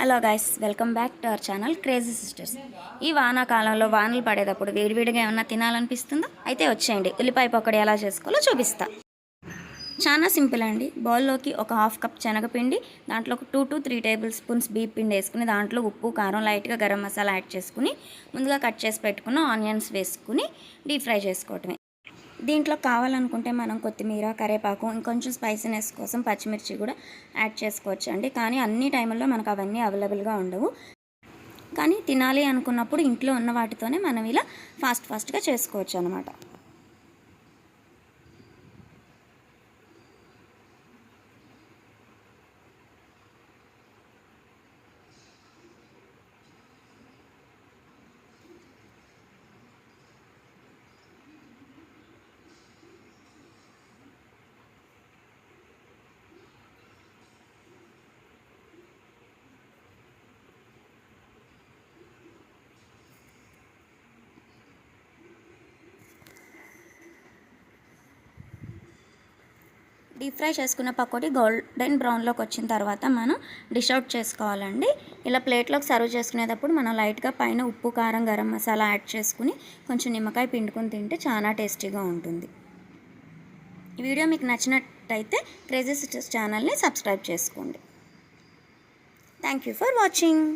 Hello guys, welcome back to our channel crazy sisters. ఈ వానాకాలంలో వానలు పడేటప్పుడు వేడివేడిగా ఏమన్నా తినాలనిపిస్తుందో అయితే వచ్చేయండి, ఉల్లిపాయ పకోడీ ఎలా చేసుకోవాలో చూపిస్తా. చాలా సింపుల్ అండి. బౌల్లోకి ఒక హాఫ్ కప్ శనగపిండి, దాంట్లో ఒక 2 to 3 టేబుల్ స్పూన్స్ బీప్ పిండి వేసుకుని, దాంట్లో ఉప్పు కారం లైట్గా గరం మసాలా యాడ్ చేసుకుని, ముందుగా కట్ చేసి పెట్టుకున్న ఆనియన్స్ వేసుకుని డీప్ ఫ్రై చేసుకోవటమే. దీంట్లో కావాలనుకుంటే మనం కొత్తిమీర, కరివేపాకు, ఇంకొంచెం స్పైసీనెస్ కోసం పచ్చిమిర్చి కూడా యాడ్ చేసుకోవచ్చు అండి. కానీ అన్ని టైంలో మనకు అవన్నీ అవైలబుల్గా ఉండవు. కానీ తినాలి అనుకున్నప్పుడు ఇంట్లో ఉన్న వాటితోనే మనం ఇలా ఫాస్ట్గా చేసుకోవచ్చు అనమాట. డీప్ ఫ్రై చేసుకున్న పకోడీ గోల్డెన్ బ్రౌన్లోకి వచ్చిన తర్వాత మనం డిష్ అవుట్ చేసుకోవాలండి. ఇలా ప్లేట్లోకి సర్వ్ చేసుకునేటప్పుడు మనం లైట్గా పైన ఉప్పు కారం గరం మసాలా యాడ్ చేసుకుని కొంచెం నిమ్మకాయ పిండుకొని తింటే చాలా టేస్టీగా ఉంటుంది. ఈ వీడియో మీకు నచ్చినట్టయితే క్రేజీ సిస్టర్స్ ఛానల్ని సబ్స్క్రైబ్ చేసుకోండి. Thank you for watching.